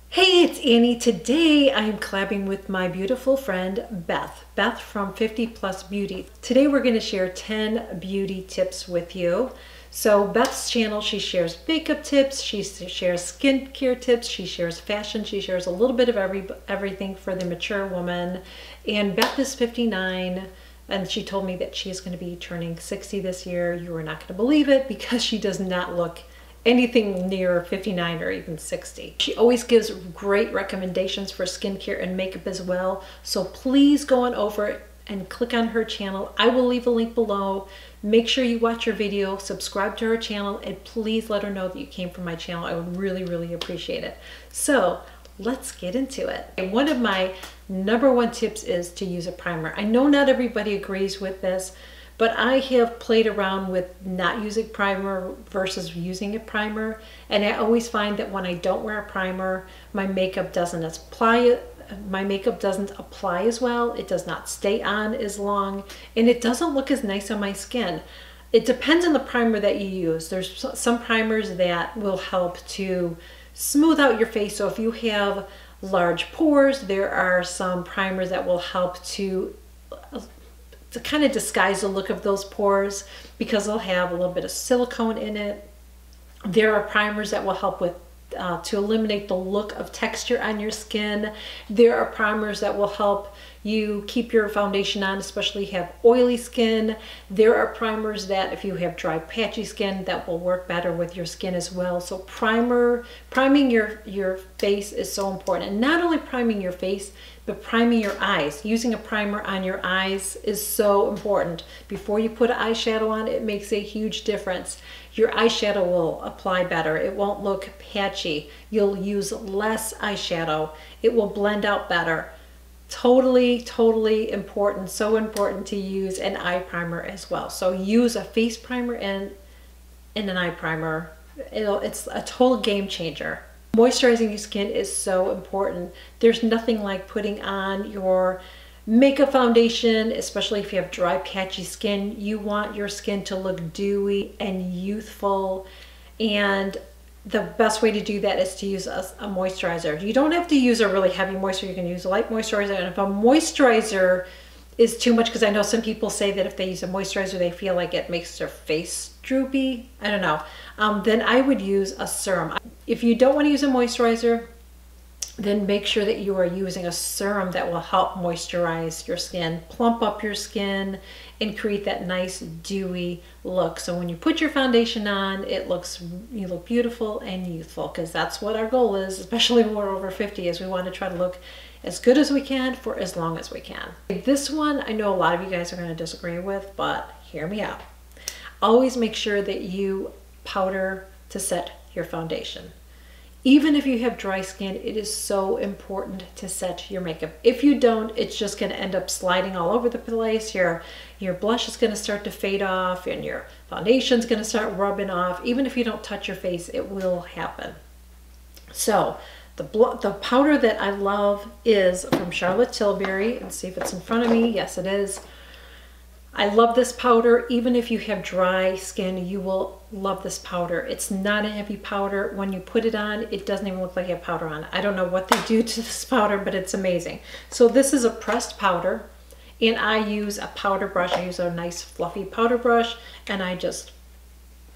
Hey, it's Annie. Today I am collabing with my beautiful friend Beth from 50 Plus Beauty. Today we're going to share 10 beauty tips with you. So Beth's channel, she shares makeup tips, she shares skincare tips, she shares fashion, she shares a little bit of everything for the mature woman. And Beth is 59 and she told me that she is going to be turning 60 this year. You are not going to believe it because she does not look anything near 59 or even 60. She always gives great recommendations for skincare and makeup as well. So please go on over and click on her channel. I will leave a link below. Make sure you watch her video, subscribe to her channel, and please let her know that you came from my channel. I would really, really appreciate it. So let's get into it. And one of my #1 tips is to use a primer. I know not everybody agrees with this, but I have played around with not using primer versus using a primer. And I always find that when I don't wear a primer, my makeup doesn't apply as well. It does not stay on as long, and it doesn't look as nice on my skin. It depends on the primer that you use. There's some primers that will help to smooth out your face. So if you have large pores, there are some primers that will help to kind of disguise the look of those pores because they'll have a little bit of silicone in it. There are primers that will help with to eliminate the look of texture on your skin. There are primers that will help you keep your foundation on, especially if you have oily skin. There are primers that if you have dry, patchy skin, that will work better with your skin as well. So priming your face is so important. And not only priming your face, but priming your eyes. Using a primer on your eyes is so important. Before you put eyeshadow on, it makes a huge difference. Your eyeshadow will apply better. It won't look patchy. You'll use less eyeshadow. It will blend out better. Totally, totally important. So important to use an eye primer as well. So use a face primer and an eye primer. It's a total game changer. Moisturizing your skin is so important. There's nothing like putting on your makeup foundation, especially if you have dry, patchy skin. You want your skin to look dewy and youthful, and the best way to do that is to use a moisturizer. You don't have to use a really heavy moisturizer. You can use a light moisturizer, and if a moisturizer is too much, because I know some people say that if they use a moisturizer they feel like it makes their face droopy, I don't know, then I would use a serum. If you don't want to use a moisturizer, then make sure that you are using a serum that will help moisturize your skin, plump up your skin, and create that nice dewy look. So when you put your foundation on, you look beautiful and youthful, because that's what our goal is, especially when we're over 50, is we want to try to look as good as we can for as long as we can. This one, I know a lot of you guys are going to disagree with, but hear me out. Always make sure that you powder to set your foundation. Even if you have dry skin, it is so important to set your makeup. If you don't, it's just going to end up sliding all over the place. Your blush is going to start to fade off, and your foundation is going to start rubbing off. Even if you don't touch your face, it will happen. So the powder that I love is from Charlotte Tilbury. Let's see if it's in front of me. Yes, it is. I love this powder. Even if you have dry skin, you will love this powder. It's not a heavy powder. When you put it on, it doesn't even look like you have powder on. I don't know what they do to this powder, but it's amazing. So this is a pressed powder, and I use a powder brush. I use a nice fluffy powder brush, and I just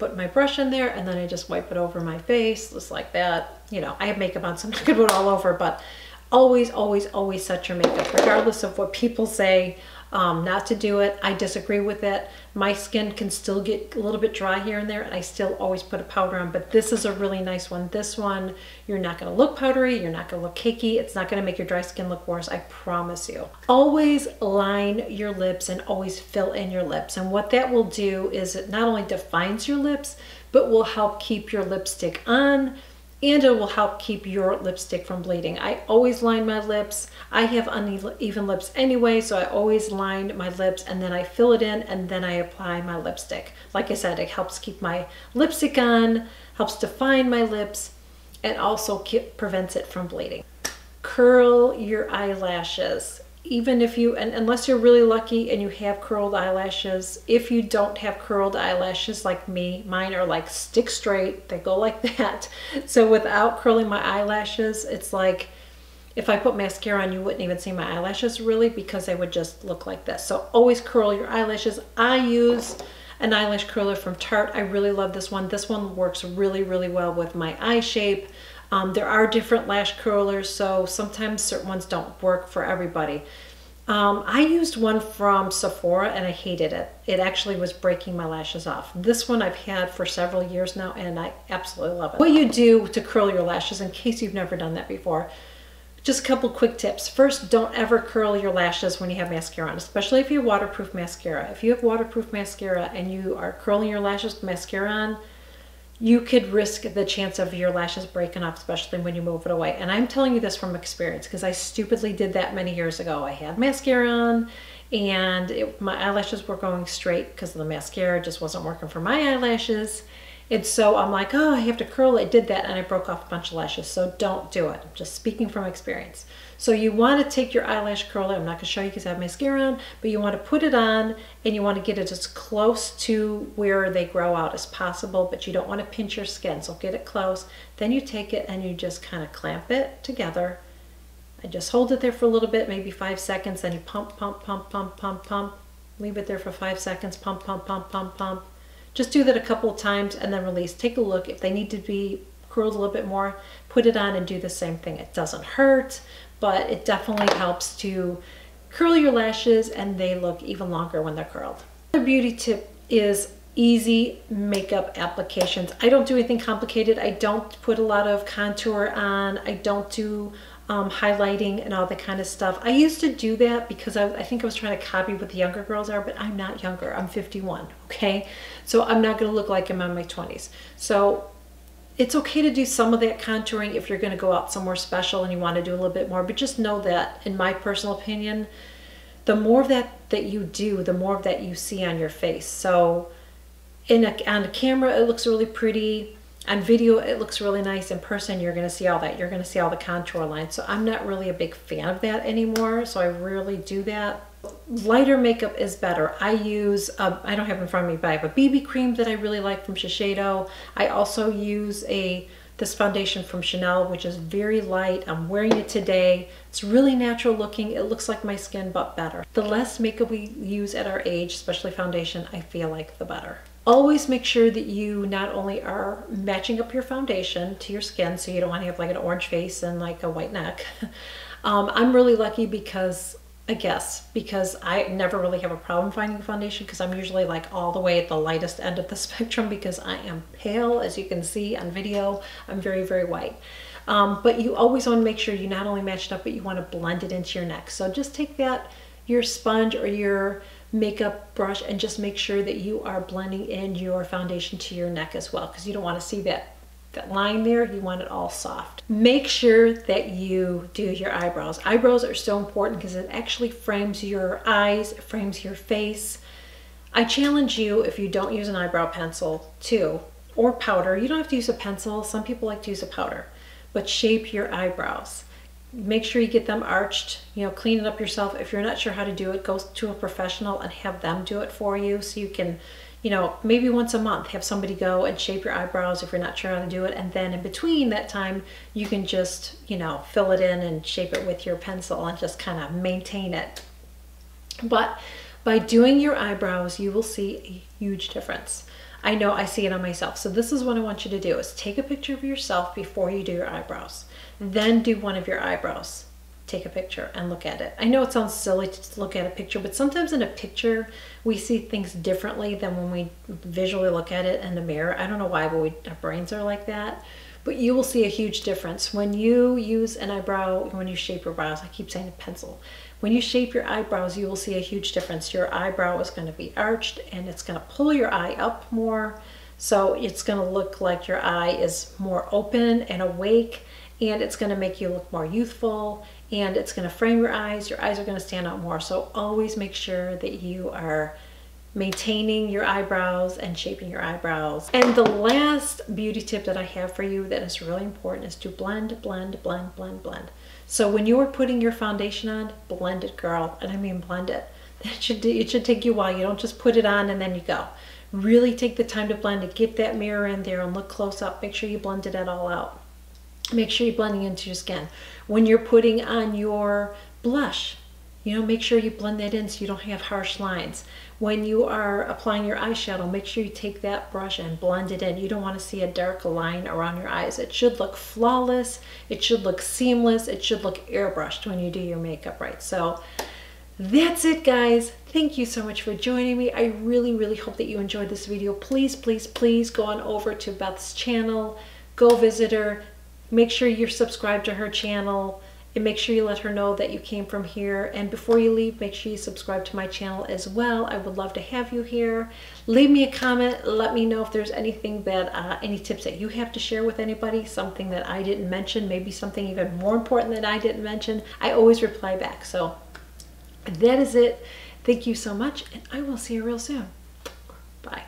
put my brush in there, and then I just wipe it over my face, just like that. You know, I have makeup on, so I'm not gonna put it all over, but always, always, always set your makeup, regardless of what people say. Not to do it. I disagree with it. My skin can still get a little bit dry here and there, and I still always put a powder on, but this is a really nice one. This one, you're not going to look powdery, you're not going to look cakey, it's not going to make your dry skin look worse, I promise you. Always line your lips and always fill in your lips, and what that will do is it not only defines your lips, but will help keep your lipstick on, and it will help keep your lipstick from bleeding. I always line my lips. I have uneven lips anyway, so I always line my lips, and then I fill it in, and then I apply my lipstick. Like I said, it helps keep my lipstick on, helps define my lips, and also prevents it from bleeding. Curl your eyelashes. even if you, and unless you're really lucky and you have curled eyelashes, if you don't have curled eyelashes like me, mine are like stick straight, they go like that. So without curling my eyelashes, it's like if I put mascara on, you wouldn't even see my eyelashes really, because they would just look like this. So always curl your eyelashes. I use an eyelash curler from Tarte. I really love this one. This one works really, really well with my eye shape. There are different lash curlers, so sometimes certain ones don't work for everybody. I used one from Sephora and I hated it. It actually was breaking my lashes off. This one I've had for several years now and I absolutely love it. What you do to curl your lashes, in case you've never done that before, just a couple quick tips. First, don't ever curl your lashes when you have mascara on, especially if you have waterproof mascara. If you have waterproof mascara and you are curling your lashes with mascara on, you could risk the chance of your lashes breaking off, especially when you move it away. And I'm telling you this from experience because I stupidly did that many years ago. I had mascara on and my eyelashes were going straight because the mascara just wasn't working for my eyelashes. And so I'm like, oh, I have to curl it. I did that and I broke off a bunch of lashes. So don't do it. I'm just speaking from experience. So you want to take your eyelash curler. I'm not going to show you because I have mascara on, but you want to put it on and you want to get it as close to where they grow out as possible, but you don't want to pinch your skin. So get it close. Then you take it and you just kind of clamp it together. I just hold it there for a little bit, maybe 5 seconds. Then you pump, pump, pump, pump, pump, pump. Leave it there for 5 seconds. Pump, pump, pump, pump, pump. Just do that a couple of times and then release. Take a look. If they need to be curled a little bit more, put it on and do the same thing. It doesn't hurt, but it definitely helps to curl your lashes and they look even longer when they're curled. Another beauty tip is easy makeup applications. I don't do anything complicated. I don't put a lot of contour on. I don't do highlighting and all that kind of stuff. I used to do that because I think I was trying to copy what the younger girls are, but I'm not younger. I'm 51, okay? So I'm not going to look like I'm in my 20s. So it's okay to do some of that contouring if you're going to go out somewhere special and you want to do a little bit more, but just know that, in my personal opinion, the more of that you do, the more of that you see on your face. So on a camera, it looks really pretty. On video, it looks really nice. In person, you're going to see all that. You're going to see all the contour lines. So I'm not really a big fan of that anymore. So I rarely do that. Lighter makeup is better. I use, I don't have it in front of me, but I have a BB cream that I really like from Shiseido. I also use this foundation from Chanel, which is very light. I'm wearing it today. It's really natural looking. It looks like my skin, but better. The less makeup we use at our age, especially foundation, I feel like the better. Always make sure that you not only are matching up your foundation to your skin, so you don't want to have like an orange face and like a white neck. I'm really lucky because I never really have a problem finding a foundation because I'm usually like all the way at the lightest end of the spectrum because I am pale, as you can see on video. I'm very, very white. But you always want to make sure you not only match it up, but you want to blend it into your neck. So just take your sponge or your makeup brush and just make sure that you are blending in your foundation to your neck as well, because you don't want to see that line there. You want it all soft. Make sure that you do your eyebrows. Eyebrows are so important because it actually frames your eyes, it frames your face. I challenge you, if you don't use an eyebrow pencil or powder, you don't have to use a pencil. Some people like to use a powder, but shape your eyebrows. Make sure you get them arched, clean it up yourself. If you're not sure how to do it, go to a professional and have them do it for you so you can, maybe once a month have somebody go and shape your eyebrows if you're not sure how to do it. And then in between that time, you can just, fill it in and shape it with your pencil and just kind of maintain it. But by doing your eyebrows, you will see a huge difference. I know I see it on myself. So this is what I want you to do, is take a picture of yourself before you do your eyebrows. Then do one of your eyebrows. Take a picture and look at it. I know it sounds silly to look at a picture, but sometimes in a picture we see things differently than when we visually look at it in the mirror. I don't know why, but our brains are like that. But you will see a huge difference when you use an eyebrow, when you shape your brows. I keep saying a pencil. When you shape your eyebrows, you will see a huge difference. Your eyebrow is going to be arched and it's going to pull your eye up more. So it's going to look like your eye is more open and awake, and it's going to make you look more youthful, and it's going to frame your eyes. Your eyes are going to stand out more. So always make sure that you are maintaining your eyebrows and shaping your eyebrows. And the last beauty tip that I have for you that is really important is to blend, blend, blend, blend, blend. So when you are putting your foundation on, blend it, girl. And I mean blend it. It should take you a while. You don't just put it on and then you go. Really take the time to blend it. Get that mirror in there and look close up. Make sure you blended it all out. Make sure you're blending into your skin. When you're putting on your blush, you know, make sure you blend that in so you don't have harsh lines. When you are applying your eyeshadow, make sure you take that brush and blend it in. You don't want to see a dark line around your eyes. It should look flawless. It should look seamless. It should look airbrushed when you do your makeup right. So that's it, guys. Thank you so much for joining me. I really, really hope that you enjoyed this video. Please, please, please go on over to Beth's channel. Go visit her. Make sure you're subscribed to her channel. And make sure you let her know that you came from here. And before you leave, make sure you subscribe to my channel as well. I would love to have you here. Leave me a comment. Let me know if there's anything that, any tips that you have to share with anybody, something that I didn't mention, maybe something even more important that I didn't mention. I always reply back. So that is it. Thank you so much, and I will see you real soon. Bye.